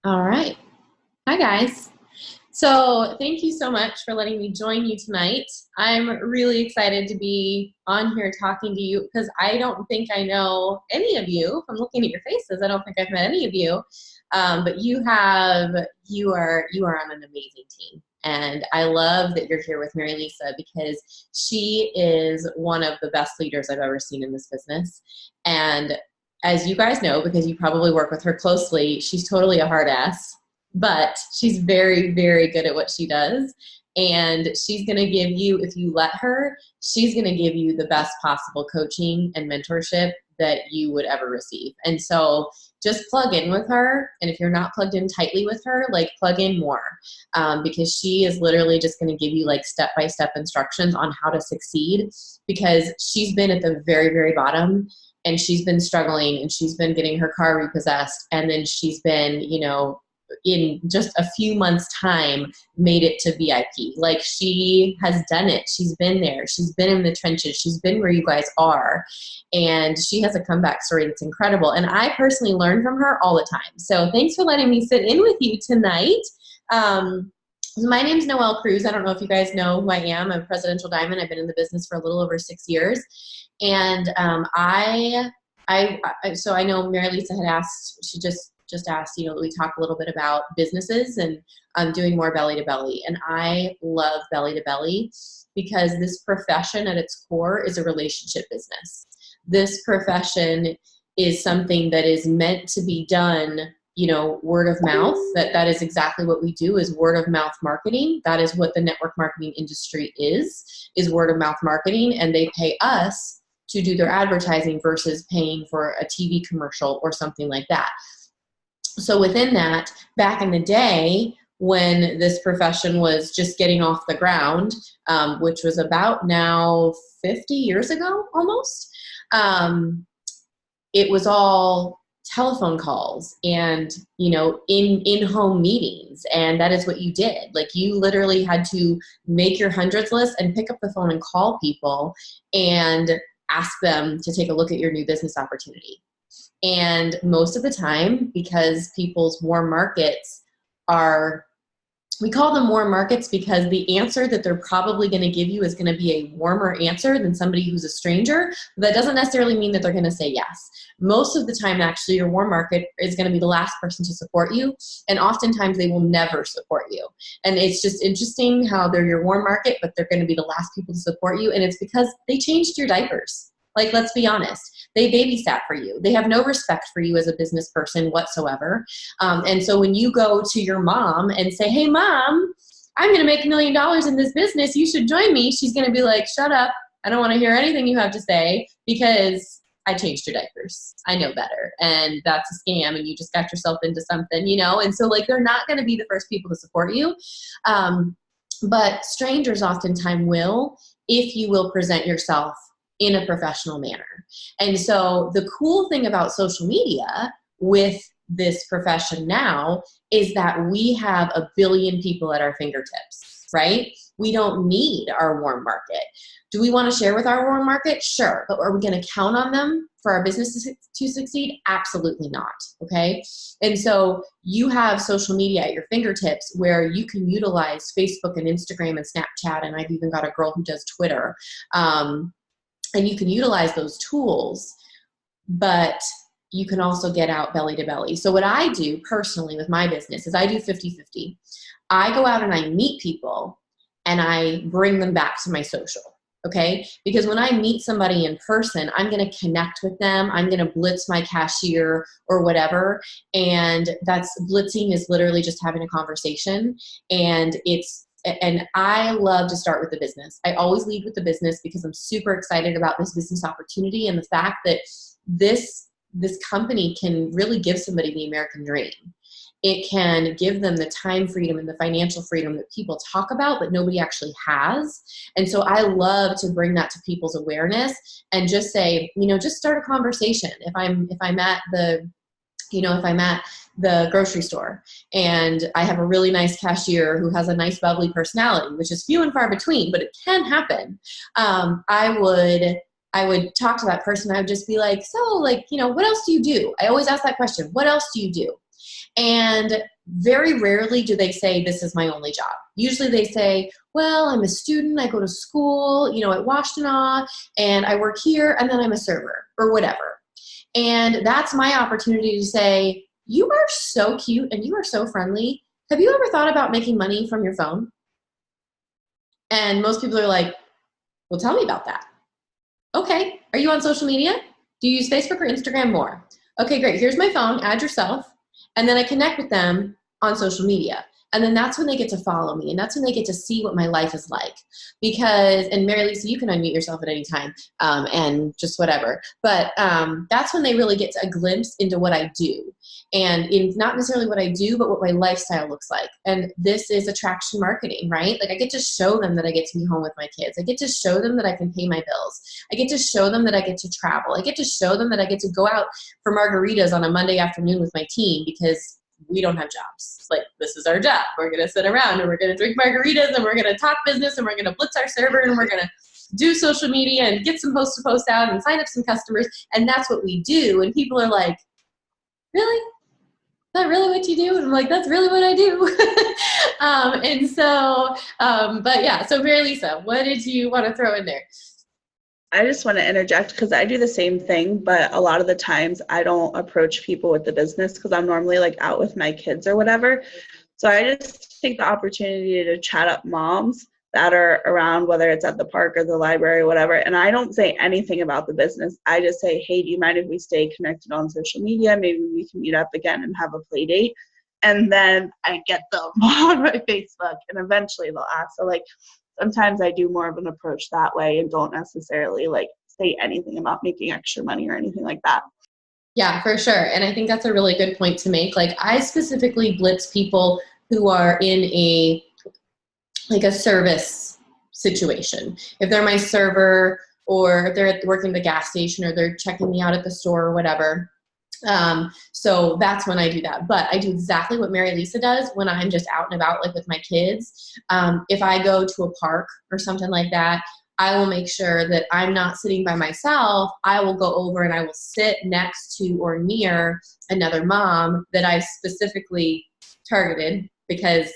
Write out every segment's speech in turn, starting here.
All right. Hi, guys. So, thank you so much for letting me join you tonight. I'm really excited to be on here talking to you because I don't think I know any of you. From looking at your faces, I don't think I've met any of you. But you are on an amazing team. And I love that you're here with Mary Lisa because she is one of the best leaders I've ever seen in this business. And as you guys know, because you probably work with her closely, she's totally a hard ass, but she's very, very good at what she does. And she's going to give you, if you let her, she's going to give you the best possible coaching and mentorship that you would ever receive. And so just plug in with her. And if you're not plugged in tightly with her, like plug in more, because she is literally just going to give you like step-by-step instructions on how to succeed, because she's been at the very, very bottom and she's been struggling and she's been getting her car repossessed. And then she's been, in just a few months' time, made it to VIP. Like, she has done it. She's been there. She's been in the trenches. She's been where you guys are. And she has a comeback story that's incredible. And I personally learn from her all the time. So thanks for letting me sit in with you tonight. My name's Noelle Cruz. I don't know if you guys know who I am. I'm Presidential Diamond. I've been in the business for a little over 6 years. And so I know Mary Lisa had asked, she just asked, we talk a little bit about businesses, and I'm doing more belly to belly. And I love belly to belly because this profession at its core is a relationship business. This profession is something that is meant to be done, word of mouth. That is exactly what we do, is word of mouth marketing. That is what the network marketing industry is word of mouth marketing. And they pay us to do their advertising versus paying for a TV commercial or something like that. So within that, back in the day, when this profession was just getting off the ground, which was about now 50 years ago almost, it was all telephone calls and, in-home meetings. And that is what you did. Like, you literally had to make your hundreds list and pick up the phone and call people and ask them to take a look at your new business opportunity. And most of the time, because people's warm markets we call them warm markets because the answer that they're probably going to give you is going to be a warmer answer than somebody who's a stranger. But that doesn't necessarily mean that they're going to say yes. Most of the time, actually, your warm market is going to be the last person to support you. And oftentimes they will never support you. And it's just interesting how they're your warm market, but they're going to be the last people to support you. And it's because they changed your diapers. Like, let's be honest. They babysat for you. They have no respect for you as a business person whatsoever. And so when you go to your mom and say, hey, Mom, I'm going to make $1 million in this business. You should join me. She's going to be like, shut up. I don't want to hear anything you have to say because I changed your diapers. I know better. And that's a scam. And you just got yourself into something, And so, like, they're not going to be the first people to support you. But strangers oftentimes will, if you will present yourself in a professional manner. And so the cool thing about social media with this profession now is that we have 1 billion people at our fingertips, right? We don't need our warm market. Do we want to share with our warm market? Sure. But are we going to count on them for our business to succeed? Absolutely not. Okay. And so you have social media at your fingertips where you can utilize Facebook and Instagram and Snapchat. And I've even got a girl who does Twitter. And you can utilize those tools, but you can also get out belly to belly. So what I do personally with my business is I do 50-50. I go out and I meet people and I bring them back to my social. Okay? Because when I meet somebody in person, I'm going to connect with them. I'm going to blitz my cashier or whatever. And blitzing is literally just having a conversation. And I love to start with the business. I always lead with the business because I'm super excited about this business opportunity and the fact that this company can really give somebody the American dream. It can give them the time freedom and the financial freedom that people talk about, but nobody actually has. And so I love to bring that to people's awareness and just say, just start a conversation. If I'm at the grocery store and I have a really nice cashier who has a nice bubbly personality, which is few and far between, but it can happen. I would talk to that person. I would just be like, so, like, what else do you do? I always ask that question. What else do you do? And very rarely do they say, this is my only job. Usually they say, well, I'm a student, I go to school, at Washtenaw, and I work here, and then I'm a server, or whatever. And that's my opportunity to say, you are so cute and you are so friendly. Have you ever thought about making money from your phone? And most people are like, well, tell me about that. Okay, are you on social media? Do you use Facebook or Instagram more? Okay, great. Here's my phone, add yourself, and then I connect with them on social media. And then that's when they get to follow me, and that's when they get to see what my life is like. Because, and Mary Lisa, you can unmute yourself at any time, and just whatever. But that's when they really get a glimpse into what I do. And in not necessarily what I do, but what my lifestyle looks like. And this is attraction marketing, right? Like I get to show them that I get to be home with my kids. I get to show them that I can pay my bills. I get to show them that I get to travel. I get to show them that I get to go out for margaritas on a Monday afternoon with my team because we don't have jobs. Like, this is our job. We're going to sit around and we're going to drink margaritas and we're going to talk business and we're going to blitz our server and we're going to do social media and get some post to post out and sign up some customers. And that's what we do. And people are like, really? Is that really what you do? And I'm like, that's really what I do. But yeah, so Mary Lisa, what did you want to throw in there? I just want to interject because I do the same thing, but a lot of the times I don't approach people with the business because I'm normally like out with my kids or whatever. So I just take the opportunity to chat up moms that are around, whether it's at the park or the library or whatever. And I don't say anything about the business. I just say, hey, do you mind if we stay connected on social media? Maybe we can meet up again and have a play date. And then I get them on my Facebook and eventually they'll ask. So like, sometimes I do more of an approach that way and don't necessarily like say anything about making extra money or anything like that. Yeah, for sure. And I think that's a really good point to make. Like I specifically blitz people who are in a service situation. If they're my server or if they're working at the gas station or they're checking me out at the store or whatever. So that's when I do that. But I do exactly what Mary Lisa does when I'm just out and about, like with my kids. If I go to a park or something like that, I will make sure that I'm not sitting by myself. I will go over and I will sit next to or near another mom that I specifically targeted because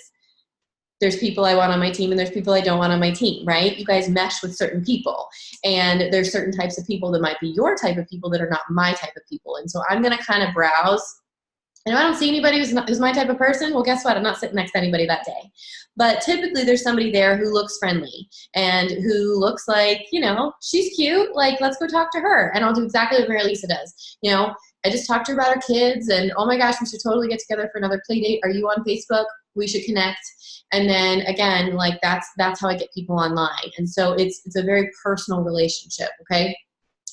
there's people I want on my team and there's people I don't want on my team, right? You guys mesh with certain people and there's certain types of people that might be your type of people that are not my type of people. And so I'm going to kind of browse. And if I don't see anybody who's my type of person, well, guess what? I'm not sitting next to anybody that day. But typically there's somebody there who looks friendly and who looks like, she's cute. Like, let's go talk to her. And I'll do exactly what Mary Lisa does. I just talked to her about her kids and, oh my gosh, we should totally get together for another play date. Are you on Facebook? We should connect. And then again, like that's how I get people online. And so it's a very personal relationship. Okay.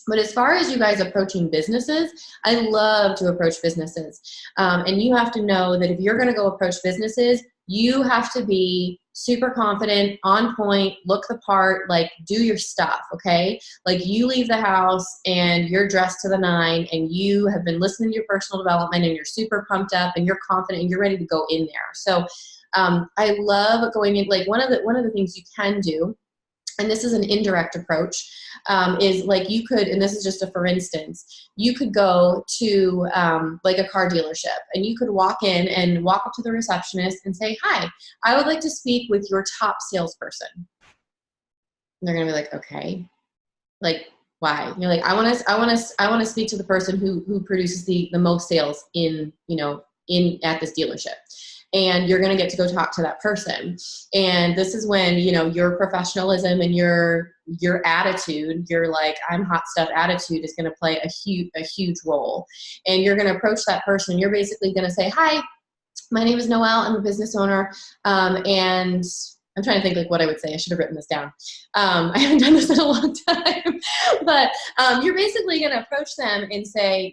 But as far as you guys approaching businesses, I love to approach businesses. And you have to know that if you're going to go approach businesses, you have to be super confident, on point, look the part, like do your stuff, okay? Like you leave the house and you're dressed to the nine and you have been listening to your personal development and you're super pumped up and you're confident and you're ready to go in there. So I love going in, like one of the things you can do, and this is an indirect approach, is like you could, and this is just a for instance, you could go to like a car dealership and you could walk in and walk up to the receptionist and say, hi, I would like to speak with your top salesperson. And they're going to be like, okay, like why? And you're like, I want to speak to the person who produces the most sales at this dealership. And you're going to get to go talk to that person. And this is when, your professionalism and your attitude, your like, I'm hot stuff attitude is going to play a huge role. And you're going to approach that person. You're basically going to say, hi, my name is Noelle. I'm a business owner. And I'm trying to think like what I would say. I should have written this down. I haven't done this in a long time. But you're basically going to approach them and say,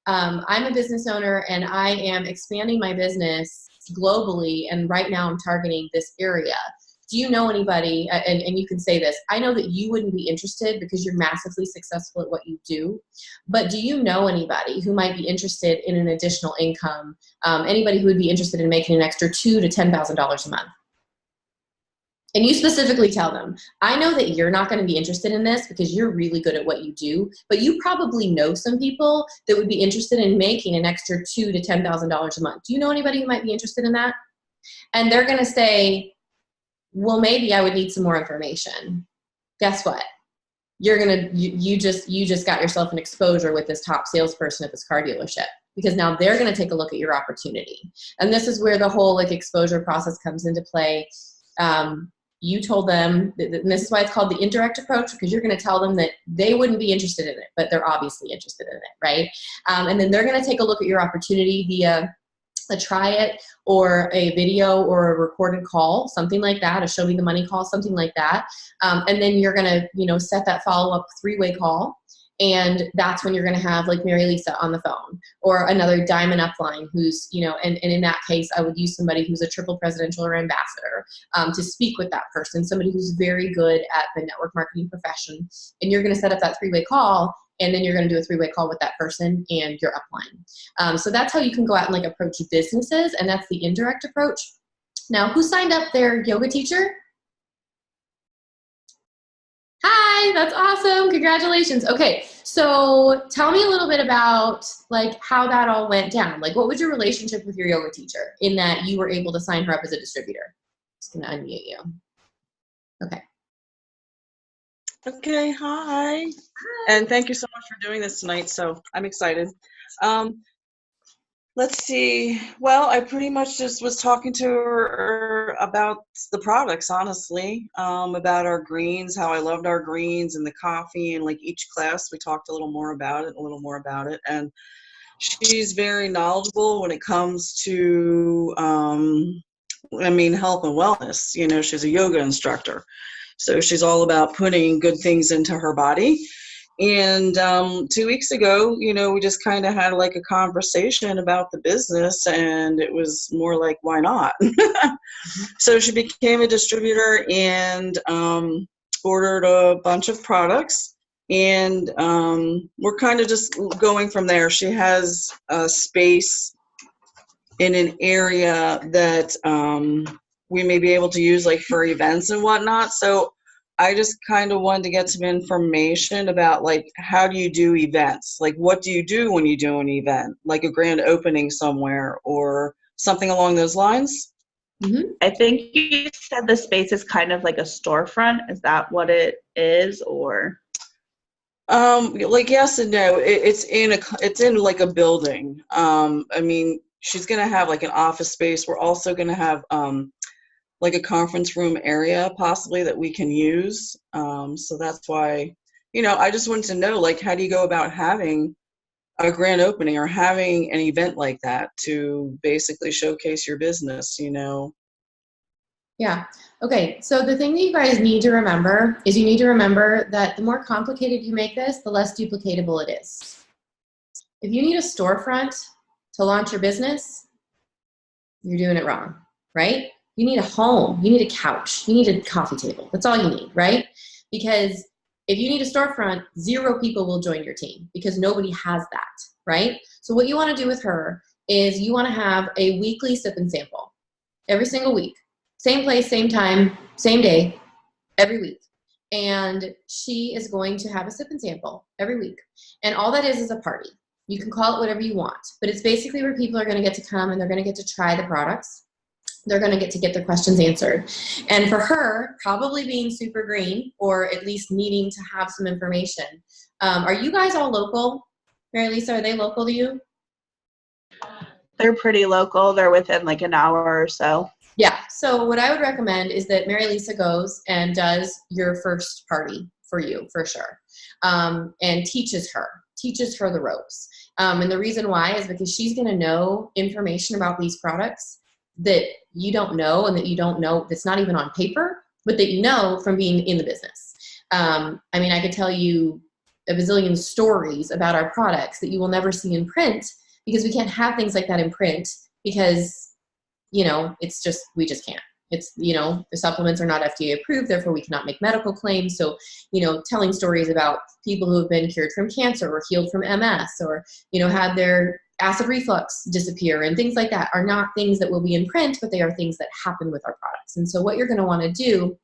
I'm a business owner and I am expanding my business globally, and right now I'm targeting this area. Do you know anybody, and you can say this, I know that you wouldn't be interested because you're massively successful at what you do, but do you know anybody who might be interested in an additional income, anybody who would be interested in making an extra $2,000 to $10,000 a month? And you specifically tell them, I know that you're not going to be interested in this because you're really good at what you do, but you probably know some people that would be interested in making an extra $2,000 to $10,000 a month. Do you know anybody who might be interested in that? And they're going to say, well, maybe I would need some more information. Guess what? You just got yourself an exposure with this top salesperson at this car dealership, because now they're going to take a look at your opportunity. And this is where the whole like exposure process comes into play. You told them, and this is why it's called the indirect approach, because you're going to tell them that they wouldn't be interested in it, but they're obviously interested in it, right? And then they're going to take a look at your opportunity via a try it or a video or a recorded call, something like that, a show me the money call, something like that. And then you're going to, set that follow-up 3-way call. And that's when you're going to have like Mary Lisa on the phone, or another diamond upline who's, and in that case, I would use somebody who's a triple presidential or ambassador to speak with that person, somebody who's very good at the network marketing profession. And you're going to set up that 3-way call, and then you're going to do a 3-way call with that person and your upline. So that's how you can go out and like approach businesses, and that's the indirect approach. Now, who signed up their yoga teacher? Hi, that's awesome. Congratulations. Okay, so tell me a little bit about like how that all went down. Like, what was your relationship with your yoga teacher in that you were able to sign her up as a distributor? Just gonna unmute you. Okay. Okay, hi. And thank you so much for doing this tonight. So I'm excited. Let's see. Well, I pretty much just was talking to her about the products, honestly, about our greens, how I loved our greens and the coffee, and like each class we talked a little more about it. And she's very knowledgeable when it comes to, health and wellness. She's a yoga instructor. So she's all about putting good things into her body. And 2 weeks ago, we just kind of had like a conversation about the business, and it was more like, why not? So she became a distributor and ordered a bunch of products, and we're kind of just going from there. She has a space in an area that we may be able to use like for events and whatnot. So I just kind of wanted to get some information about like, how do you do events? Like, what do you do when you do an event, like a grand opening somewhere or something along those lines? Mm-hmm. I think you said the space is kind of like a storefront. Is that what it is, or? Like yes and no. It's in like a building. She's gonna have like an office space. We're also gonna have like a conference room area possibly that we can use. So that's why, I just wanted to know, like, how do you go about having a grand opening or having an event like that to basically showcase your business, Yeah. Okay. So the thing that you guys need to remember is you need to remember that the more complicated you make this, the less duplicatable it is. If you need a storefront to launch your business, you're doing it wrong, right? You need a home, you need a couch, you need a coffee table. That's all you need, right? Because if you need a storefront, 0 people will join your team because nobody has that, right? So what you want to do with her is you want to have a weekly sip and sample every single week. Same place, same time, same day, every week. And she is going to have a sip and sample every week. And all that is a party. You can call it whatever you want, but it's basically where people are going to get to come and they're going to get to try the products. They're going to get their questions answered. And for her, probably being super green, or at least needing to have some information. Are you guys all local? Mary Lisa, are they local to you? They're pretty local. They're within like an hour or so. Yeah. So what I would recommend is that Mary Lisa goes and does your first party for you, for sure, and teaches her the ropes. And the reason why is because she's going to know information about these products that you don't know, and that you don't know that's not even on paper, but that you know from being in the business. I could tell you a bazillion stories about our products that you will never see in print, because we can't have things like that in print because, we just can't. It's, the supplements are not FDA approved, therefore we cannot make medical claims. So, telling stories about people who have been cured from cancer or healed from MS or, had their acid reflux disappear and things like that are not things that will be in print, but they are things that happen with our products. And so what you're going to want to do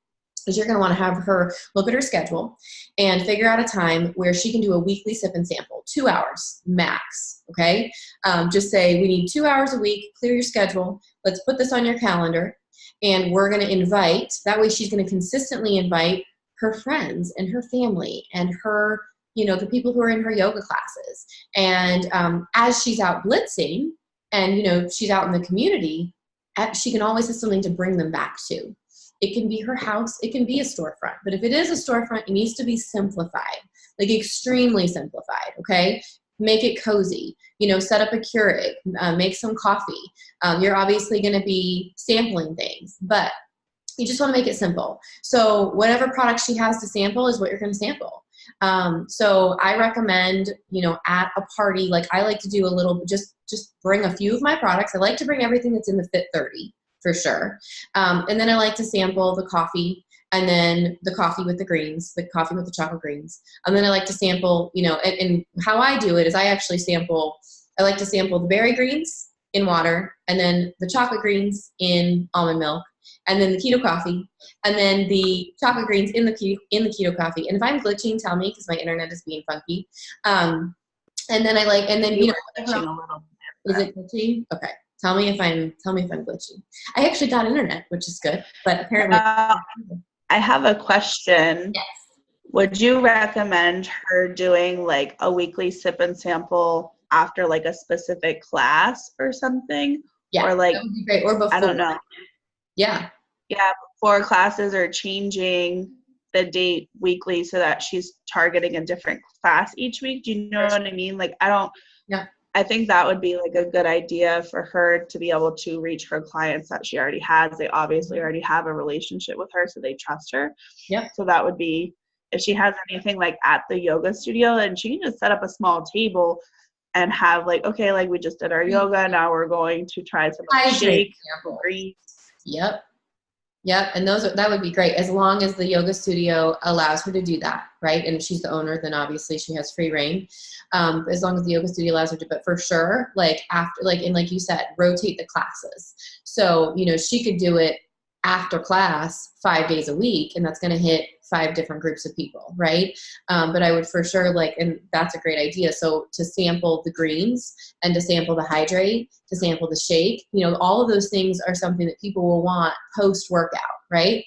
is you're going to want to have her look at her schedule and figure out a time where she can do a weekly sip and sample, 2 hours max. Okay. Just say we need 2 hours a week, clear your schedule. Let's put this on your calendar, and we're going to invite, that way she's going to consistently invite her friends and her family and her, the people who are in her yoga classes. And as she's out blitzing and, she's out in the community, she can always have something to bring them back to. It can be her house. It can be a storefront. But if it is a storefront, it needs to be simplified, like extremely simplified, okay? Make it cozy. Set up a Keurig, make some coffee. You're obviously going to be sampling things, but you just want to make it simple. So whatever product she has to sample is what you're going to sample. So I recommend, at a party, like I like to do a little, just bring a few of my products. I like to bring everything that's in the Fit 30 for sure. And then I like to sample the coffee, and then the coffee with the greens, the coffee with the chocolate greens. And then I like to sample, and how I do it is I like to sample the berry greens in water, and then the chocolate greens in almond milk, and then the keto coffee, and then the chocolate greens in the keto coffee. And if I'm glitching, tell me, because my internet is being funky. And then is it glitching? Okay. Tell me if I'm glitching. I actually got internet, which is good, but apparently. I have a question. Yes. Would you recommend her doing like a weekly sip and sample after like a specific class or something? Yeah, or like, that would be great. Or before. I don't know. Yeah. Yeah, before classes, or changing the date weekly so that she's targeting a different class each week. Do you know what I mean? Like, I think that would be like a good idea for her to be able to reach her clients that she already has. They obviously already have a relationship with her, so they trust her. Yep. So that would be, if she has anything like at the yoga studio, and she can just set up a small table and have like, okay, like we just did our yoga, now we're going to try some shake. Yep. And that would be great, as long as the yoga studio allows her to do that, right? And if she's the owner, then obviously she has free reign. As long as the yoga studio allows her to, but for sure, like after, like you said, rotate the classes. So, she could do it after class 5 days a week, and that's going to hit 5 different groups of people, right? But I would for sure and that's a great idea. So to sample the greens, and to sample the hydrate, to sample the shake, all of those things are something that people will want post-workout, right?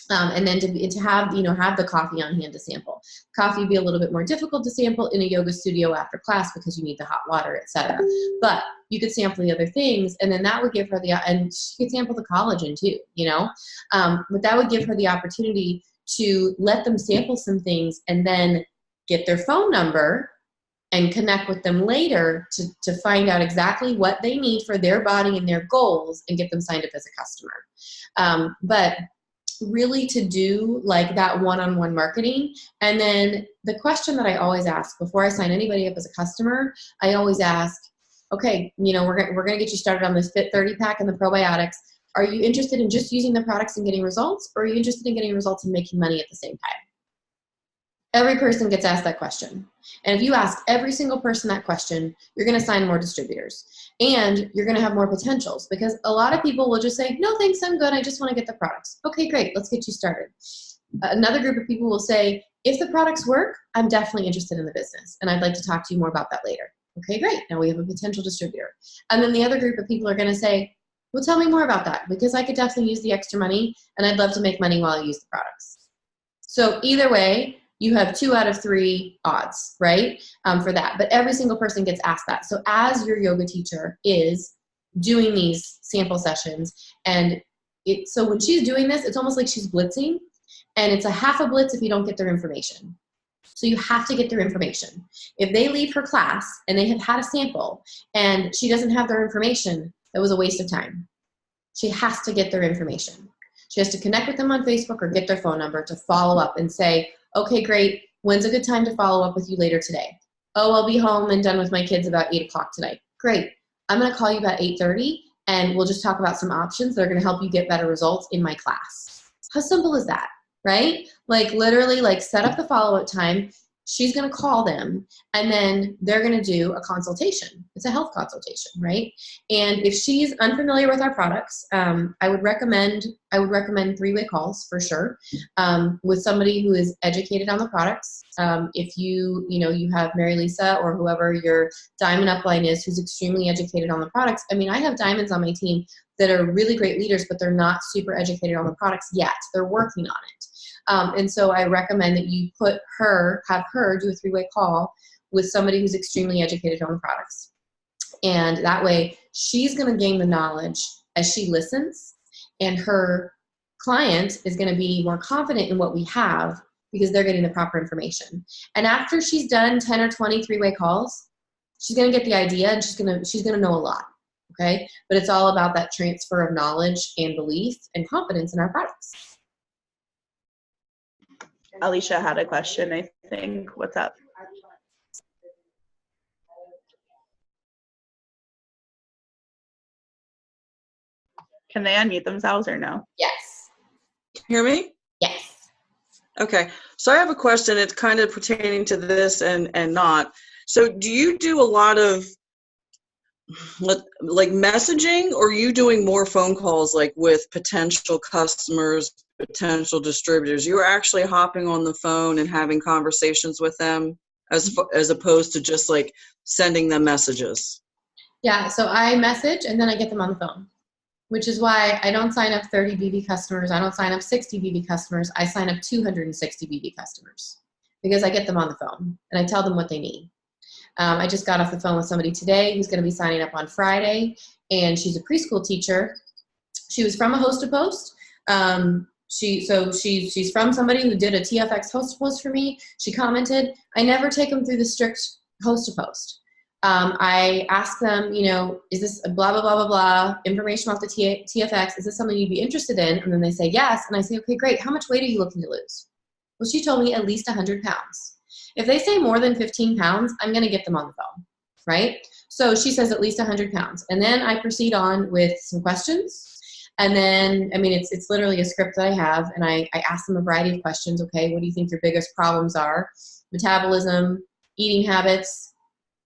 And then to have the coffee on hand to sample. Coffee would be a little bit more difficult to sample in a yoga studio after class because you need the hot water, etc. But you could sample the other things, and then that would give her and she could sample the collagen too, but that would give her the opportunity to let them sample some things and then get their phone number and connect with them later to find out exactly what they need for their body and their goals, and get them signed up as a customer. But really to do like that one-on-one marketing. And then the question that I always ask before I sign anybody up as a customer, I always ask, okay, we're going to get you started on this Fit 30 pack and the probiotics. Are you interested in just using the products and getting results, or are you interested in getting results and making money at the same time? Every person gets asked that question. And if you ask every single person that question, you're going to sign more distributors, and you're going to have more potentials, because a lot of people will just say, no, thanks, I'm good. I just want to get the products. Okay, great. Let's get you started. Another group of people will say, if the products work, I'm definitely interested in the business, and I'd like to talk to you more about that later. Okay, great. Now we have a potential distributor. And then the other group of people are going to say, well, tell me more about that, because I could definitely use the extra money, and I'd love to make money while I use the products. So either way, you have 2 out of 3 odds, right, for that. But every single person gets asked that. So as your yoga teacher is doing these sample sessions, and so when she's doing this, it's almost like she's blitzing, and it's a half a blitz if you don't get their information. So you have to get their information. If they leave her class and they have had a sample and she doesn't have their information, that was a waste of time. She has to get their information. She has to connect with them on Facebook or get their phone number to follow up and say, okay, great. When's a good time to follow up with you later today? Oh, I'll be home and done with my kids about 8 o'clock tonight. Great. I'm going to call you about 8:30, and we'll just talk about some options that are going to help you get better results in my class. How simple is that, right? Like literally, like set up the follow-up time. She's going to call them, and then they're going to do a consultation. It's a health consultation, right? And if she's unfamiliar with our products, I would recommend I would recommend three-way calls for sure, with somebody who is educated on the products. If you have Mary Lisa or whoever your diamond upline is who's extremely educated on the products. I mean, I have diamonds on my team that are really great leaders, but they're not super educated on the products yet. They're working on it. And so I recommend that you have her do a three-way call with somebody who's extremely educated on the products. And that way she's going to gain the knowledge as she listens, and her client is going to be more confident in what we have because they're getting the proper information. And after she's done 10 or 20 three-way calls, she's going to get the idea, and she's going to know a lot. Okay. But it's all about that transfer of knowledge and belief and confidence in our products. Alicia had a question, I think. What's up? Can they unmute themselves or no? Yes. Hear me? Yes. Okay. So I have a question. It's kind of pertaining to this and not. So do you do a lot of like messaging, or are you doing more phone calls like with potential customers, potential distributors? You're actually hopping on the phone and having conversations with them as opposed to just like sending them messages? Yeah. So I message and then I get them on the phone, which is why I don't sign up 30 BB customers. I don't sign up 60 BB customers. I sign up 260 BB customers because I get them on the phone and I tell them what they need. I just got off the phone with somebody today who's going to be signing up on Friday, and she's a preschool teacher. She was from a Host-A-Post. She's from somebody who did a TFX Host-A-Post for me. She commented, I never take them through the strict Host-A-Post. I ask them, is this a blah, blah, blah, blah, blah, information about the TFX? Is this something you'd be interested in? And then they say yes. And I say, okay, great. How much weight are you looking to lose? Well, she told me at least 100 pounds. If they say more than 15 pounds, I'm going to get them on the phone, right? So she says at least 100 pounds. And then I proceed on with some questions. And then, it's literally a script that I have. And I ask them a variety of questions. Okay, what do you think your biggest problems are? Metabolism, eating habits,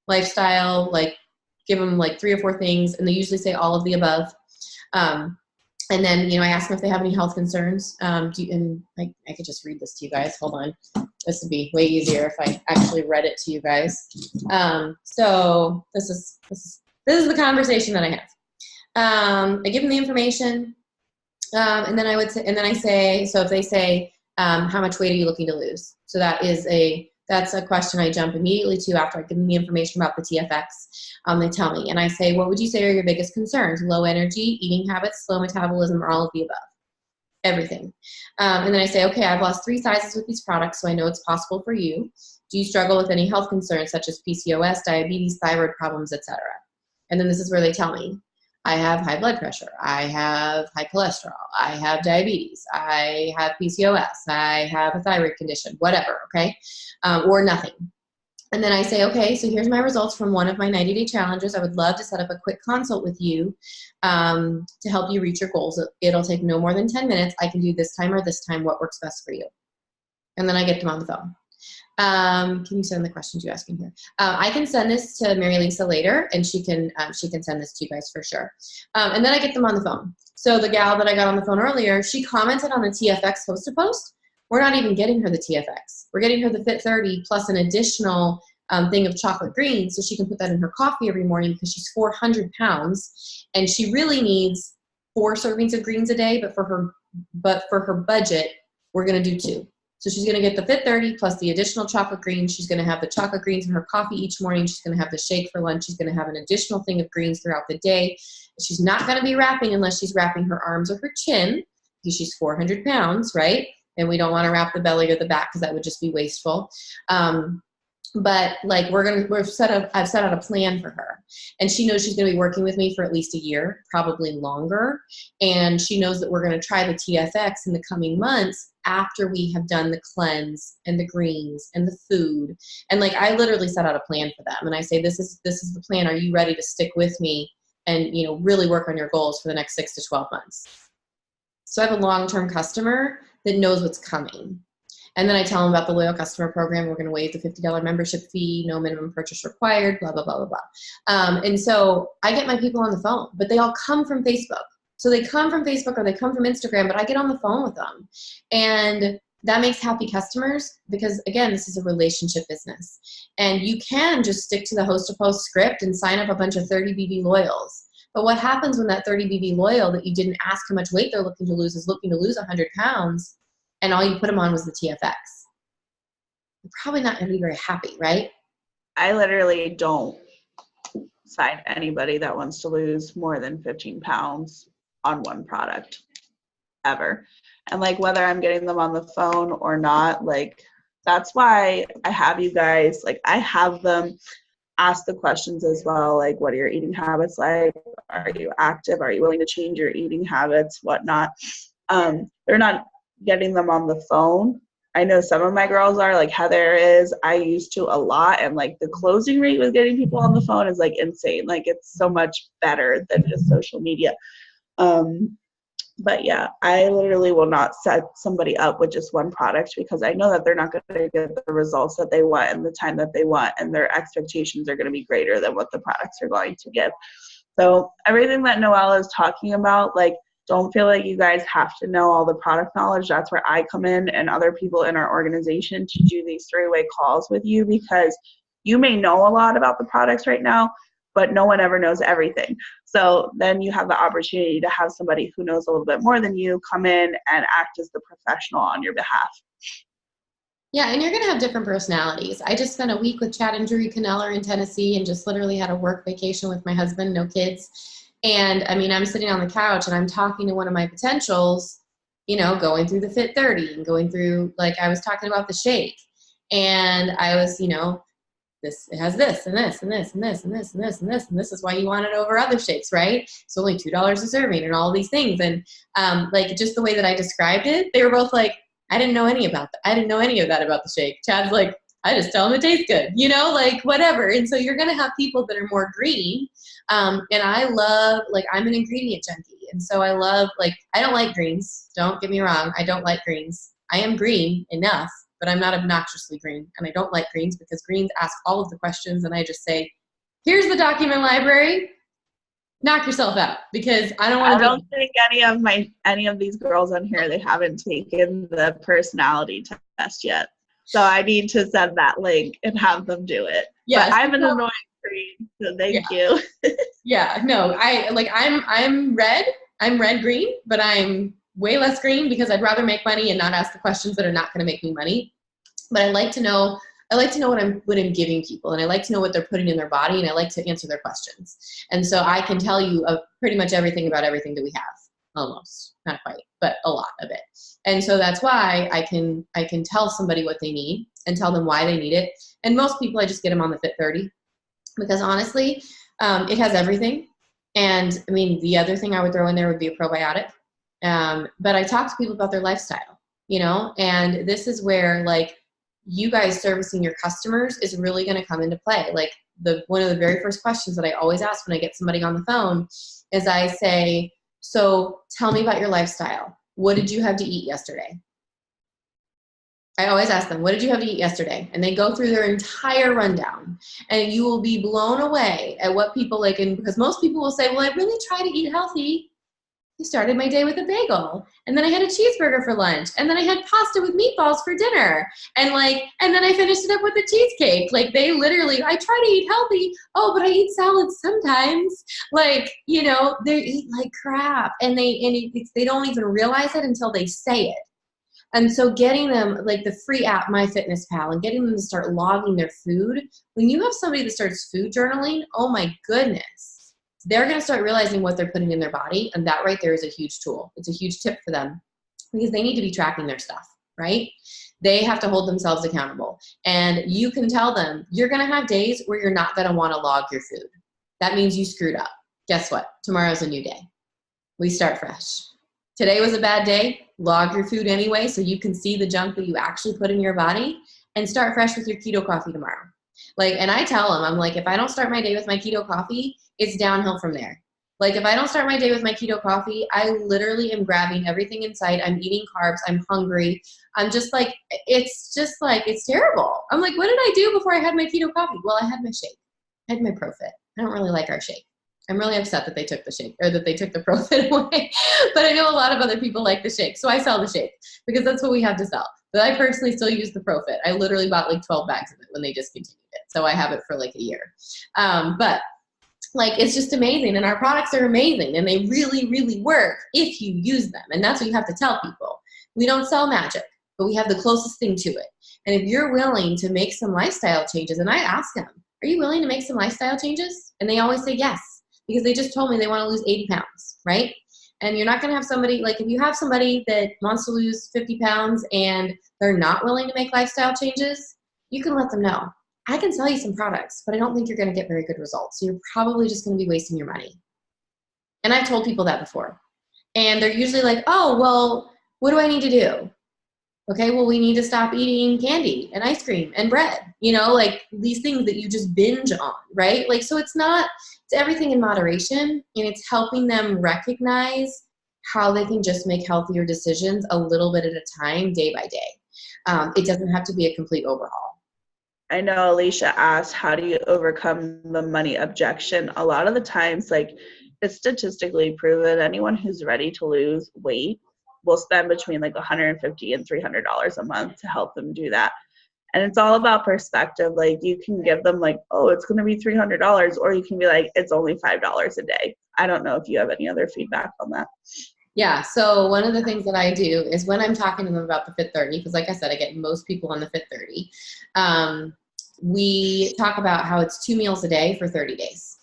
lifestyle, like give them like 3 or 4 things. And they usually say all of the above. And then, I ask them if they have any health concerns. I could just read this to you guys. Hold on. This would be way easier if I actually read it to you guys. So this is the conversation that I have. I give them the information, and then I say, so if they say, how much weight are you looking to lose? So that's a question I jump immediately to after I give them the information about the TFX. They tell me, and I say, what would you say are your biggest concerns? Low energy, eating habits, slow metabolism, or all of the above? Everything. And then I say, okay, I've lost 3 sizes with these products, so I know it's possible for you. Do you struggle with any health concerns such as PCOS, diabetes, thyroid problems, etc.? And then this is where they tell me, I have high blood pressure, I have high cholesterol, I have diabetes, I have PCOS, I have a thyroid condition, whatever, okay? Or nothing. And then I say, okay, so here's my results from one of my 90-day challenges. I would love to set up a quick consult with you to help you reach your goals. It'll take no more than 10 minutes. I can do this time or this time. What works best for you? And then I get them on the phone. Can you send the questions you ask in here? I can send this to Mary Lisa later, and she can send this to you guys for sure. And then I get them on the phone. So the gal that I got on the phone earlier, she commented on the TFX Host-A-Post. We're not even getting her the TFX. We're getting her the Fit 30 plus an additional thing of chocolate greens so she can put that in her coffee every morning because she's 400 pounds and she really needs 4 servings of greens a day, but for her budget, we're going to do 2. So she's going to get the Fit 30 plus the additional chocolate greens. She's going to have the chocolate greens in her coffee each morning. She's going to have the shake for lunch. She's going to have an additional thing of greens throughout the day. She's not going to be wrapping unless she's wrapping her arms or her chin because she's 400 pounds, right? And we don't want to wrap the belly or the back because that would just be wasteful. But like I've set out a plan for her, and she knows she's going to be working with me for at least a year, probably longer. And she knows that we're going to try the TFX in the coming months after we have done the cleanse and the greens and the food. And like, I literally set out a plan for them. And I say, this is the plan. Are you ready to stick with me and, really work on your goals for the next 6 to 12 months? So I have a long-term customer that knows what's coming. And then I tell them about the loyal customer program. We're going to waive the $50 membership fee, no minimum purchase required, blah, blah, blah, blah, blah. And so I get my people on the phone, but they all come from Facebook. So they come from Facebook or they come from Instagram, but I get on the phone with them. And that makes happy customers because, again, this is a relationship business. And you can just stick to the host-to-post script and sign up a bunch of 30 BB loyals. But what happens when that 30 BB loyal that you didn't ask how much weight they're looking to lose is looking to lose 100 pounds, and all you put them on was the TFX? You're probably not going to be very happy, right? I literally don't sign anybody that wants to lose more than 15 pounds on one product ever. And like whether I'm getting them on the phone or not, like that's why I have you guys, like I have them ask the questions as well, like what are your eating habits like? Are you active? Are you willing to change your eating habits, whatnot? They're not getting them on the phone. I know some of my girls are, like Heather is. I used to a lot, and like the closing rate with getting people on the phone is like insane. Like it's so much better than just social media. But yeah, I literally will not set somebody up with just one product because I know that they're not going to get the results that they want in the time that they want, and their expectations are going to be greater than what the products are going to give. So everything that Noelle is talking about, like, don't feel like you guys have to know all the product knowledge. That's where I come in and other people in our organization to do these three-way calls with you, because you may know a lot about the products right now, but no one ever knows everything. So then you have the opportunity to have somebody who knows a little bit more than you come in and act as the professional on your behalf. Yeah, and you're going to have different personalities. I just spent a week with Chad and Drew Canneller in Tennessee and just literally had a work vacation with my husband, no kids. And I mean, I'm sitting on the couch and I'm talking to one of my potentials, you know, going through the Fit 30 and going through, like I was talking about the shake. And I was, you know, this, it has this and this and this and this and this and this and this, and this is why you want it over other shakes, right? It's only $2 a serving and all these things. And like just the way that I described it, they were both like, I didn't know any about that. I didn't know any of that about the shake. Chad's like, I just tell them it tastes good, you know, like whatever. And so you're going to have people that are more green. And I love, like, I'm an ingredient junkie. And so I love, like, I don't like greens. Don't get me wrong. I don't like greens. I am green enough, but I'm not obnoxiously green. And I don't like greens because greens ask all of the questions. And I just say, here's the document library. Knock yourself out, because I don't want to. I don't think any of these girls on here, they haven't taken the personality test yet. So I need to send that link and have them do it. Yeah, I'm an annoying green, so thank you. Yeah, no, I'm red. I'm red green, but I'm way less green because I'd rather make money and not ask the questions that are not going to make me money. But I like to know what I'm giving people, and I like to know what they're putting in their body, and I like to answer their questions. And so I can tell you pretty much everything about everything that we have. Almost, not quite, but a lot of it. And so that's why I can tell somebody what they need and tell them why they need it. And most people, I just get them on the Fit 30 because honestly, it has everything. And I mean, the other thing I would throw in there would be a probiotic. But I talk to people about their lifestyle, you know, and this is where, like, you guys servicing your customers is really going to come into play. Like one of the very first questions that I always ask when I get somebody on the phone is I say, so tell me about your lifestyle. What did you have to eat yesterday? I always ask them, what did you have to eat yesterday? And they go through their entire rundown, and you will be blown away at what people like. And because most people will say, well, I really try to eat healthy. I started my day with a bagel, and then I had a cheeseburger for lunch, and then I had pasta with meatballs for dinner, and then I finished it up with a cheesecake. Like, they literally, I try to eat healthy. Oh, but I eat salads sometimes. Like, you know, they eat like crap, and they don't even realize it until they say it. And so getting them, like the free app, MyFitnessPal, and getting them to start logging their food. When you have somebody that starts food journaling, oh my goodness. They're going to start realizing what they're putting in their body, and that right there is a huge tool. It's a huge tip for them because they need to be tracking their stuff, right? They have to hold themselves accountable. And you can tell them, you're going to have days where you're not going to want to log your food. That means you screwed up. Guess what? Tomorrow's a new day. We start fresh. Today was a bad day. Log your food anyway so you can see the junk that you actually put in your body, and start fresh with your keto coffee tomorrow. Like, and I tell them, I'm like, if I don't start my day with my keto coffee, it's downhill from there. Like, if I don't start my day with my keto coffee, I literally am grabbing everything in sight. I'm eating carbs. I'm hungry. I'm just like, it's terrible. I'm like, what did I do before I had my keto coffee? Well, I had my shake. I had my Profit. I don't really like our shake. I'm really upset that they took the shake or that they took the Profit away. But I know a lot of other people like the shake. So I sell the shake because that's what we have to sell. But I personally still use the Profit. I literally bought like 12 bags of it when they discontinued it. So I have it for like a year. But like, it's just amazing. And our products are amazing. And they really, really work if you use them. And that's what you have to tell people. We don't sell magic, but we have the closest thing to it. And if you're willing to make some lifestyle changes, and I ask them, are you willing to make some lifestyle changes? And they always say yes, because they just told me they want to lose 80 pounds, right? And you're not going to have somebody, like if you have somebody that wants to lose 50 pounds and they're not willing to make lifestyle changes, you can let them know. I can sell you some products, but I don't think you're going to get very good results. So you're probably just going to be wasting your money. And I've told people that before. And they're usually like, oh, well, what do I need to do? Okay, well, we need to stop eating candy and ice cream and bread, you know, like these things that you just binge on, right? Like, so it's everything in moderation, and it's helping them recognize how they can just make healthier decisions a little bit at a time, day by day. It doesn't have to be a complete overhaul. I know Alicia asked, how do you overcome the money objection? A lot of the times, like, it's statistically proven anyone who's ready to lose weight will spend between like $150 and $300 a month to help them do that. And it's all about perspective. Like, you can give them like, oh, it's going to be $300, or you can be like, it's only $5 a day. I don't know if you have any other feedback on that. Yeah. So one of the things that I do is when I'm talking to them about the Fit 30, because like I said, I get most people on the Fit 30. We talk about how it's 2 meals a day for 30 days.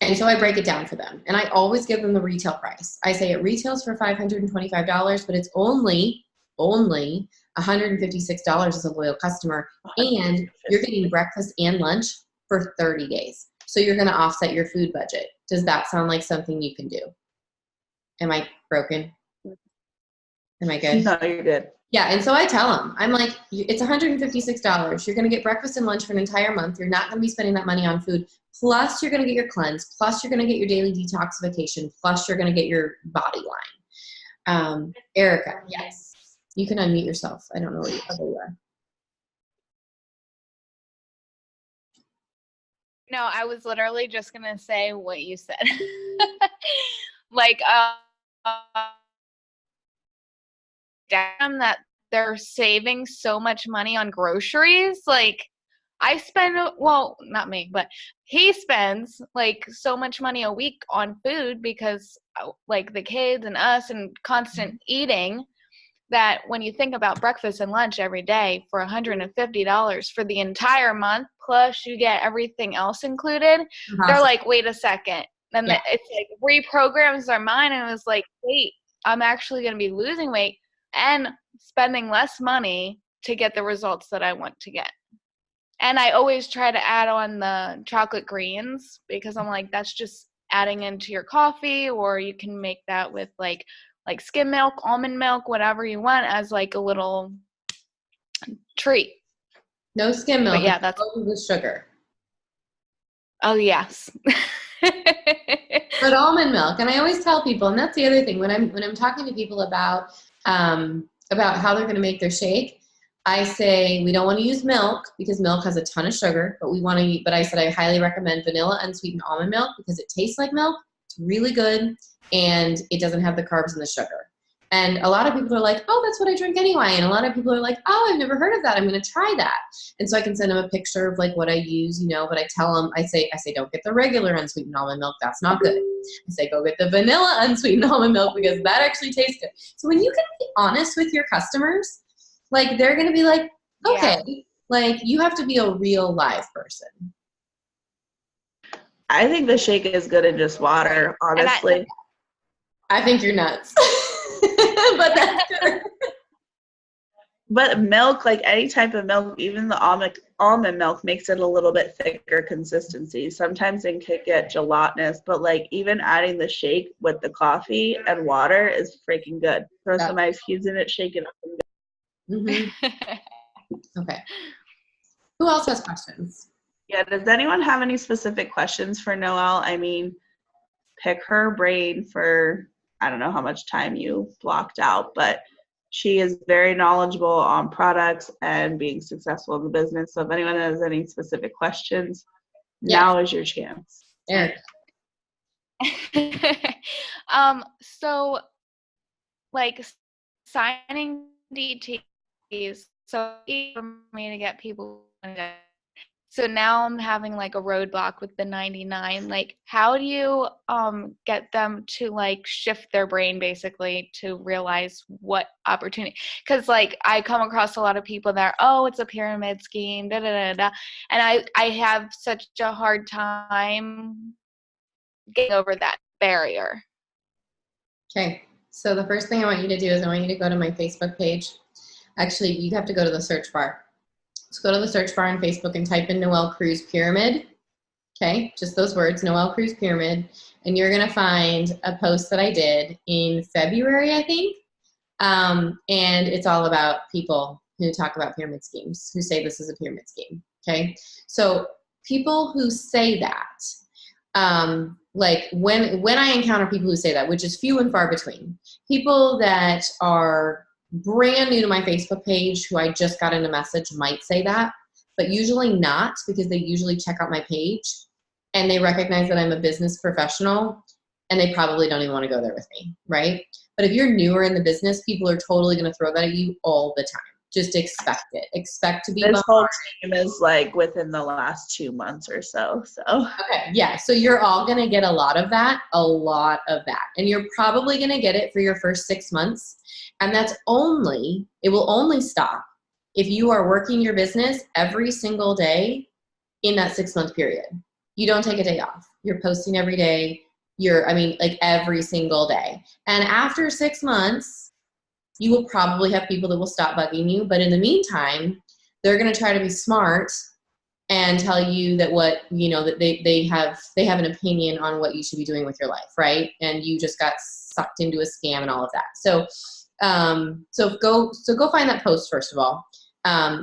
And so I break it down for them. And I always give them the retail price. I say it retails for $525, but it's only $156 as a loyal customer. And you're getting breakfast and lunch for 30 days. So you're going to offset your food budget. Does that sound like something you can do? Am I broken? Am I good? No, you're good. Yeah, and so I tell them, I'm like, it's $156. You're going to get breakfast and lunch for an entire month. You're not going to be spending that money on food. Plus, you're going to get your cleanse. Plus, you're going to get your daily detoxification. Plus, you're going to get your body line. Erica, yes. You can unmute yourself. I don't know where you are. No, I was literally just going to say what you said. Like, damn, that they're saving so much money on groceries. Like, I spend, well, not me, but he spends like so much money a week on food because like the kids and us and constant eating, that when you think about breakfast and lunch every day for $150 for the entire month, plus you get everything else included, they're like, wait a second. And it's like reprograms their mind, and it was like, wait, I'm actually going to be losing weight and spending less money to get the results that I want to get. And I always try to add on the chocolate greens because I'm like, that's just adding into your coffee, or you can make that with like skim milk, almond milk, whatever you want as like a little treat. No skim milk. But yeah, that's with sugar. Oh, yes. But almond milk, and I always tell people, and that's the other thing when I'm talking to people about how they're going to make their shake, I say we don't want to use milk because milk has a ton of sugar, but I said I highly recommend vanilla unsweetened almond milk because it tastes like milk, it's really good, and it doesn't have the carbs and the sugar. And a lot of people are like, oh, that's what I drink anyway. And a lot of people are like, oh, I've never heard of that. I'm going to try that. And so I can send them a picture of like what I use, you know, but I tell them, I say, don't get the regular unsweetened almond milk. That's not good. I say, go get the vanilla unsweetened almond milk because that actually tastes good. So when you can be honest with your customers, like they're going to be like, okay, like you have to be a real live person. I think the shake is good in just water, honestly. I think you're nuts. But that's good. But milk, like any type of milk, even the almond milk makes it a little bit thicker consistency. Sometimes it can get gelatinous, but like even adding the shake with the coffee and water is freaking good. Throw some ice cubes in it, shake it up. Okay. Who else has questions? Yeah, does anyone have any specific questions for Noelle? I mean, pick her brain for, I don't know how much time you blocked out, but she is very knowledgeable on products and being successful in the business. So if anyone has any specific questions, now is your chance. Eric. So like signing DTs, so easy for me to get people. So now I'm having like a roadblock with the 99. Like, how do you get them to like shift their brain basically to realize what opportunity? Because like I come across a lot of people that are, oh, it's a pyramid scheme, da da da da, and I have such a hard time getting over that barrier. Okay. So the first thing I want you to do is I want you to go to my Facebook page. Actually, you have to go to the search bar. Let's go to the search bar on Facebook and type in Noelle Cruz Pyramid. Okay, just those words, Noelle Cruz Pyramid. And you're going to find a post that I did in February, I think. And it's all about people who talk about pyramid schemes, who say this is a pyramid scheme. Okay, so people who say that, like when I encounter people who say that, which is few and far between, people that are brand new to my Facebook page who I just got in a message might say that, but usually not, because they usually check out my page and they recognize that I'm a business professional and they probably don't even want to go there with me, right? But if you're newer in the business, people are totally going to throw that at you all the time. Just expect it. Expect to be This whole team is like within the last 2 months or so. Okay, yeah. So you're all going to get a lot of that. And you're probably going to get it for your first 6 months. And it will only stop if you are working your business every single day in that 6 month period. You don't take a day off. You're posting every day. Like every single day. And after 6 months, you will probably have people that will stop bugging you. But in the meantime, they're going to try to be smart and tell you that that they have an opinion on what you should be doing with your life, right? And you just got sucked into a scam and all of that. So go find that post first of all.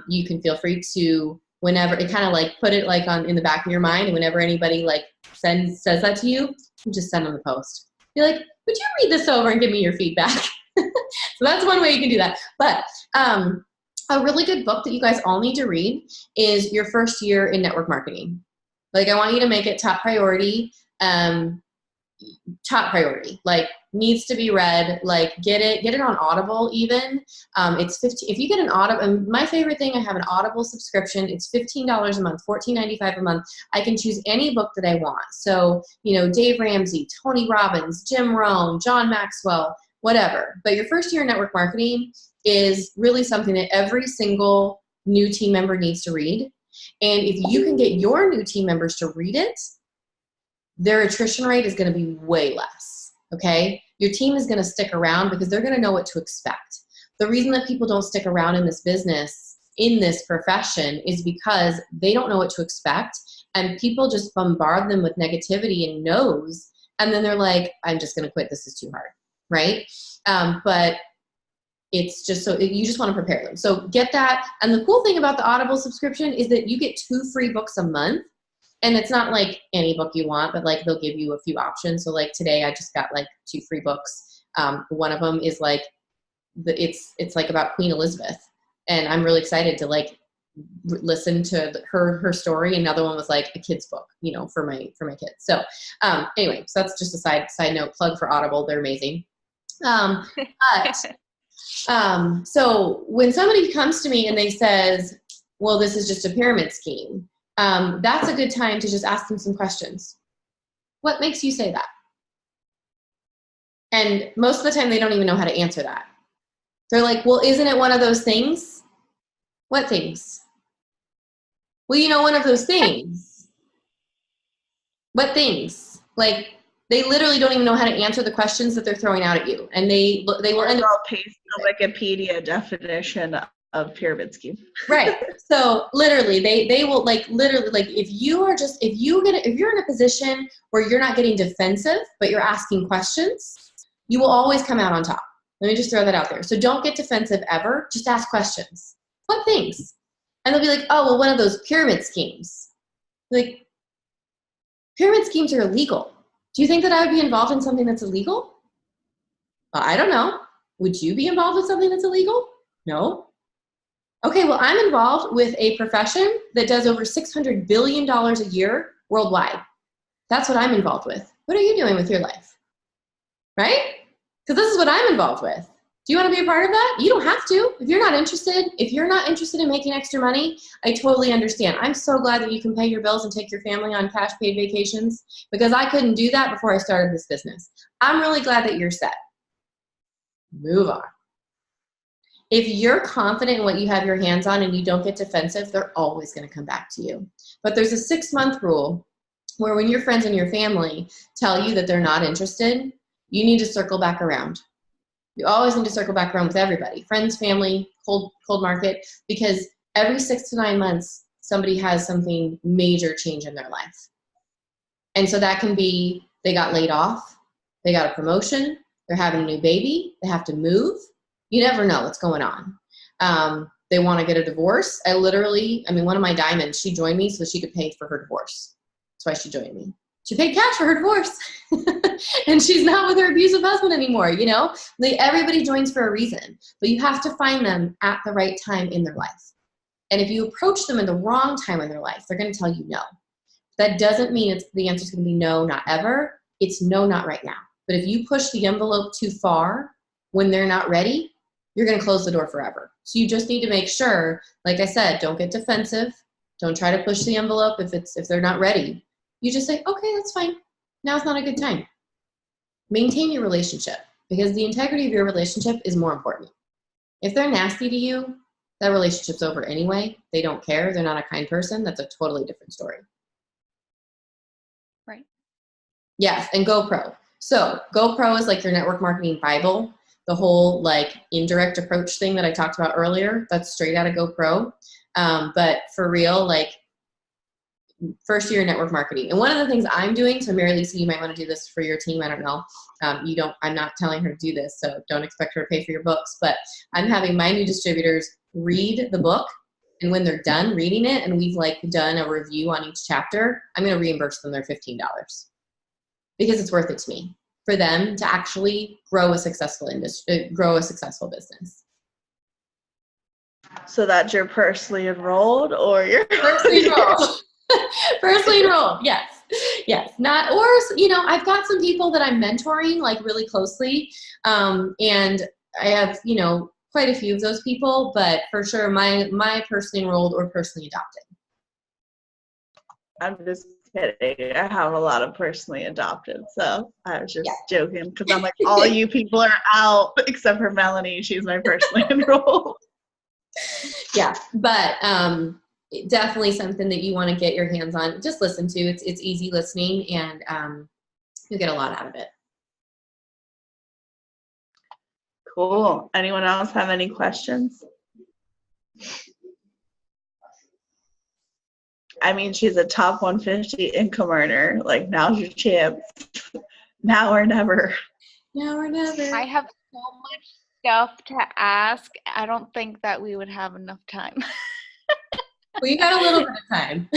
You can feel free to, whenever it kind of like put it like in the back of your mind, and whenever anybody like says that to you, you just send them the post. Be like, would you read this over and give me your feedback? So that's one way you can do that. But a really good book that you guys all need to read is Your First Year in Network Marketing. Like, I want you to make it top priority. Like, needs to be read. Like, get it on Audible even. It's 15. If you get an Audible, and my favorite thing, I have an Audible subscription. It's $15 a month, $14.95 a month. I can choose any book that I want. So, Dave Ramsey, Tony Robbins, Jim Rohn, John Maxwell, whatever. But Your First Year in Network Marketing is really something that every single new team member needs to read. And if you can get your new team members to read it, their attrition rate is going to be way less, okay? Your team is going to stick around because they're going to know what to expect. The reason that people don't stick around in this business, in this profession, is because they don't know what to expect, and people just bombard them with negativity and no's, and then they're like, I'm just going to quit. This is too hard, right? But it's just you just want to prepare them. So get that. And the cool thing about the Audible subscription is that you get 2 free books a month. And it's not like any book you want, but like they'll give you a few options. So like today I just got like 2 free books. One of them is like, it's like about Queen Elizabeth. And I'm really excited to like listen to her story. Another one was like a kid's book, for my kids. So anyway, so that's just a side note, plug for Audible. They're amazing. So when somebody comes to me and they says, well, this is just a pyramid scheme, that's a good time to just ask them some questions. What makes you say that? And most of the time they don't even know how to answer that. They're like, well, isn't it one of those things? What things? Well, one of those things. What things? Like, they literally don't even know how to answer the questions that they're throwing out at you. And they will end up paste the Wikipedia definition of pyramid scheme. Right. So literally they will if you're in a position where you're not getting defensive, but you're asking questions, you will always come out on top. Let me just throw that out there. So don't get defensive ever. Just ask questions. What things? And they'll be like, oh, well, one of those pyramid schemes. Like, pyramid schemes are illegal. Do you think that I would be involved in something that's illegal? I don't know. Would you be involved with something that's illegal? No. Okay, well, I'm involved with a profession that does over $600 billion a year worldwide. That's what I'm involved with. What are you doing with your life? Right? Because this is what I'm involved with. Do you want to be a part of that? You don't have to. If you're not interested in making extra money, I totally understand. I'm so glad that you can pay your bills and take your family on cash paid vacations, because I couldn't do that before I started this business. I'm really glad that you're set. Move on. If you're confident in what you have your hands on and you don't get defensive, they're always going to come back to you. But there's a 6-month rule where when your friends and your family tell you that they're not interested, you need to circle back around. You always need to circle back around with everybody, friends, family, cold market, because every 6 to 9 months, somebody has something major change in their life. And so that can be they got laid off, they got a promotion, they're having a new baby, they have to move. You never know what's going on. They want to get a divorce. One of my diamonds, she joined me so she could pay for her divorce. That's why she joined me. She paid cash for her divorce. And she's not with her abusive husband anymore, Everybody joins for a reason. But you have to find them at the right time in their life. And if you approach them in the wrong time in their life, they're going to tell you no. That doesn't mean the answer's going to be no, not ever. It's no, not right now. But if you push the envelope too far when they're not ready, you're going to close the door forever. So you just need to make sure, like I said, don't get defensive. Don't try to push the envelope if they're not ready. You just say, okay, that's fine. Now it's not a good time. Maintain your relationship, because the integrity of your relationship is more important. If they're nasty to you, that relationship's over anyway. They don't care. They're not a kind person. That's a totally different story. Right. Yes, and GoPro. So GoPro is like your network marketing Bible. The whole indirect approach thing that I talked about earlier, that's straight out of GoPro. But for real, first year network marketing. And one of the things I'm doing, so Mary Lisa, you might want to do this for your team. I don't know. I'm not telling her to do this, so don't expect her to pay for your books, but I'm having my new distributors read the book. And when they're done reading it and we've done a review on each chapter, I'm going to reimburse them their $15 because it's worth it to me for them to actually grow a successful business. So that's your personally enrolled or your personally enrolled? Personally enrolled, yes. Not, or I've got some people that I'm mentoring really closely, and I have quite a few of those people, but for sure my personally enrolled or personally adopted. I'm just kidding. I have a lot of personally adopted, so I was just joking because I'm like, all you people are out except for Melanie. She's my personally enrolled. Yeah, but definitely something that you want to get your hands on. Just listen to. It's easy listening, and you'll get a lot out of it. Cool. Anyone else have any questions? She's a top 150 income earner. Now's your chance. Now or never. Now or never. I have so much stuff to ask. I don't think that we would have enough time. Well, you got a little bit of time.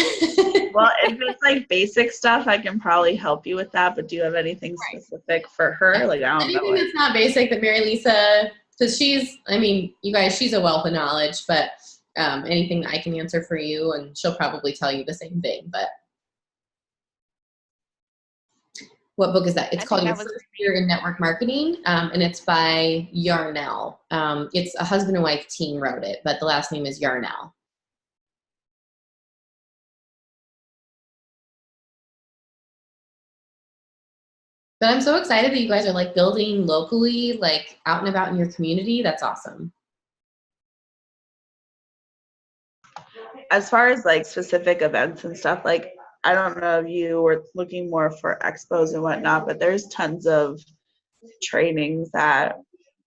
Well, if it's basic stuff, I can probably help you with that. But do you have anything specific for her? I don't know. Anything that's not basic that Mary Lisa, because she's, you guys, she's a wealth of knowledge, but anything I can answer for you, and she'll probably tell you the same thing. But what book is that? It's called Your First Year in Network Marketing, and it's by Yarnell. It's a husband and wife team wrote it, but the last name is Yarnell. But I'm so excited that you guys are building locally, out and about in your community. That's awesome. As far as specific events and stuff, I don't know if you were looking more for expos and whatnot, but there's tons of trainings that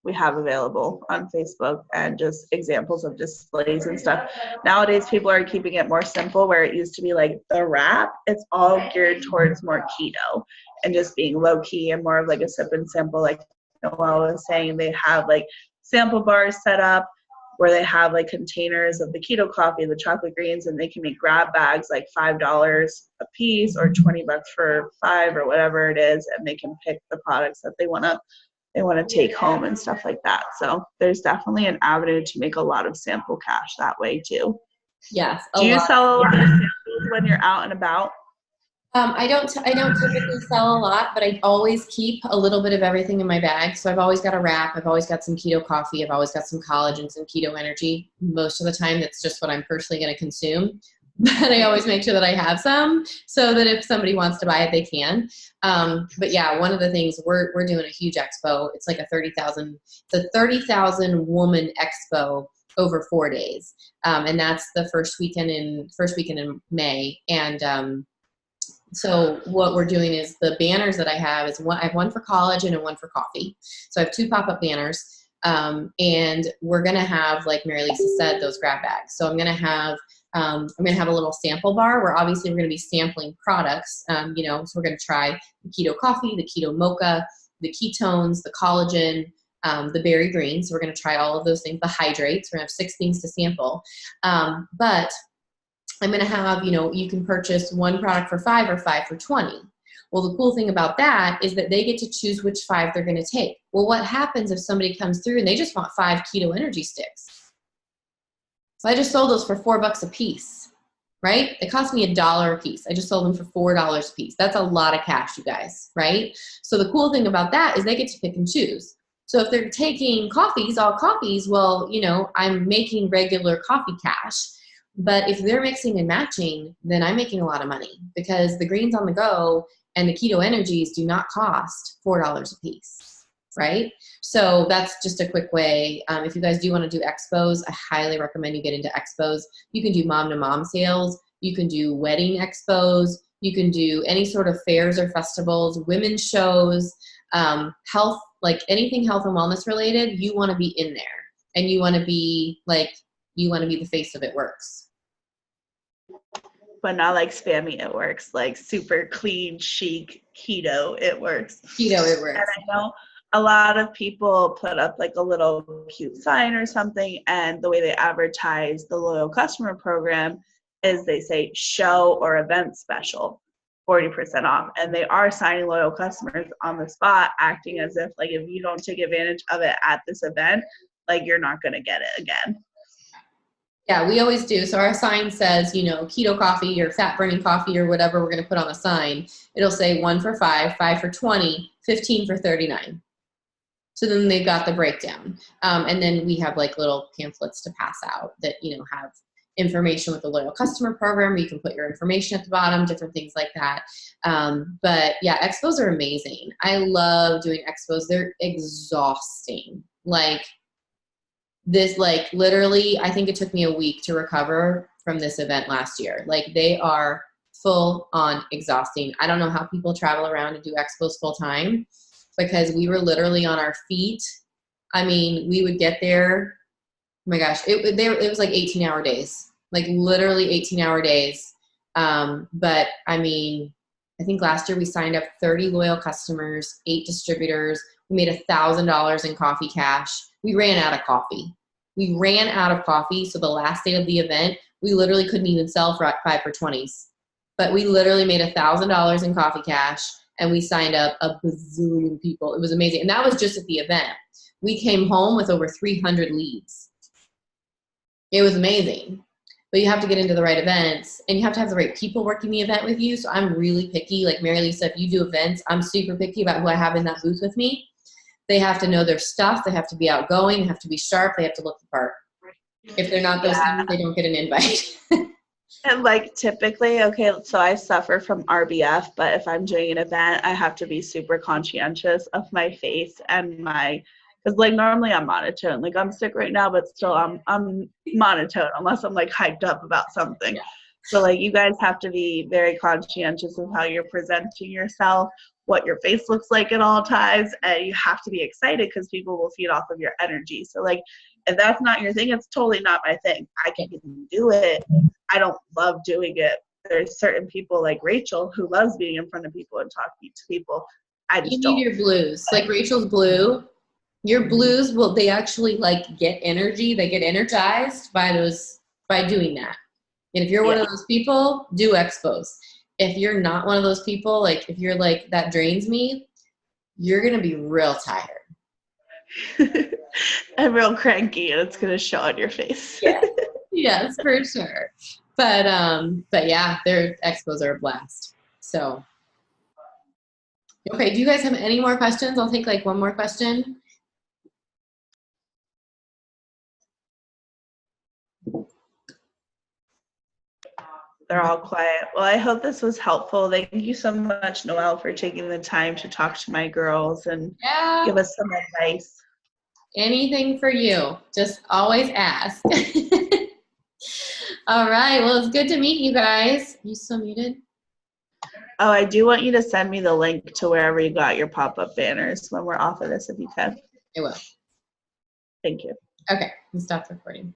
we have available on Facebook and just examples of displays and stuff. Nowadays, people are keeping it more simple, where it used to be the wrap. It's all geared towards more keto and just being low key and more of a sip and sample. Like Noelle was saying, they have sample bars set up where they have containers of the keto coffee, the chocolate greens, and they can make grab bags $5 a piece or $20 for $5 or whatever it is, and they can pick the products that they want to take home and stuff like that. So there's definitely an avenue to make a lot of sample cash that way too. Yes. Do you sell samples when you're out and about? I don't typically sell a lot, but I always keep a little bit of everything in my bag. So I've always got a wrap. I've always got some keto coffee. I've always got some collagen, some keto energy. Most of the time, that's just what I'm personally going to consume. But I always make sure that I have some so that if somebody wants to buy it, they can. But yeah, one of the things we're doing a huge expo. It's like a 30,000 woman expo over 4 days. And that's the first weekend in May. And, so what we're doing is the banners that I have is I have one for collagen and one for coffee. So I have 2 pop-up banners. And we're going to have, like Mary Lisa said, those grab bags. So I'm going to have a little sample bar where obviously we're going to be sampling products, so we're going to try the keto coffee, the keto mocha, the ketones, the collagen, the berry green. So we're going to try all of those things, the hydrates. We're going to have 6 things to sample. But I'm going to have, you can purchase one product for $5 or 5 for $20. Well, the cool thing about that is that they get to choose which 5 they're going to take. Well, what happens if somebody comes through and they just want 5 keto energy sticks? So I just sold those for $4 a piece, right? It cost me $1 a piece. I just sold them for $4 a piece. That's a lot of cash, you guys, right? So the cool thing about that is they get to pick and choose. So if they're taking all coffees, well, I'm making regular coffee cash. But if they're mixing and matching, then I'm making a lot of money because the greens on the go and the keto energies do not cost $4 a piece, right? So that's just a quick way. If you guys do want to do expos, I highly recommend you get into expos. You can do mom-to-mom sales. You can do wedding expos. You can do any sort of fairs or festivals, women's shows, health, like anything health and wellness related. You want to be in there, and you want to be the face of It Works. But not like spammy It Works, like super clean, chic, keto It Works. Keto It Works. And I know a lot of people put up like a little cute sign or something, and the way they advertise the loyal customer program is they say show or event special, 40% off. And they are signing loyal customers on the spot, acting as if like if you don't take advantage of it at this event, like you're not going to get it again. Yeah, we always do. So our sign says, keto coffee or fat burning coffee or whatever we're going to put on the sign. It'll say 1 for $5, 5 for $20, 15 for $39. So then they've got the breakdown. And then we have like little pamphlets to pass out that, have information with the loyal customer program where you can put your information at the bottom, different things like that. But yeah, expos are amazing. I love doing expos. They're exhausting. Literally, I think it took me a week to recover from this event last year. Like they are full on exhausting. I don't know how people travel around and do expos full time because we were literally on our feet. I mean, we would get there. Oh my gosh, it was like 18-hour days, like literally 18-hour days. But I mean, I think last year we signed up 30 loyal customers, 8 distributors. We made $1,000 in coffee cash. We ran out of coffee. So the last day of the event, we literally couldn't even sell for 5 for 20s. But we literally made $1,000 in coffee cash, and we signed up a bazillion people. It was amazing. And that was just at the event. We came home with over 300 leads. It was amazing. But you have to get into the right events, and you have to have the right people working the event with you. So I'm really picky. Like Mary Lisa, if you do events, I'm super picky about who I have in that booth with me. They have to know their stuff. They have to be outgoing. They have to be sharp. They have to look the part. If they're not those things, they don't get an invite. And like typically, okay, so I suffer from RBF, but if I'm doing an event, I have to be super conscientious of my face and because like normally I'm monotone. Like I'm sick right now, but still I'm monotone unless I'm like hyped up about something. Yeah. So like you guys have to be very conscientious of how you're presenting yourself, what your face looks like at all times, and you have to be excited because people will feed off of your energy. So like if that's not your thing, it's totally not my thing. I can do it. I don't love doing it. There's certain people like Rachel who loves being in front of people and talking to people. I just don't. You need your blues. Like Rachel's blue. Your blues they actually like get energy. They get energized by doing that. And if you're one of those people, do expos. If you're not one of those people, like if you're like, that drains me, you're going to be real tired. And real cranky, and it's going to show on your face. Yeah. Yes, for sure. But yeah, their expos are a blast. So, okay, do you guys have any more questions? I'll take like one more question. They're all quiet. Well, I hope this was helpful. Thank you so much, Noelle, for taking the time to talk to my girls and Yeah. give us some advice. Anything for you. Just always ask. All right. Well, it's good to meet you guys. You still muted? Oh, I do want you to send me the link to wherever you got your pop-up banners when we're off of this, if you can. I will. Thank you. Okay. Stop recording.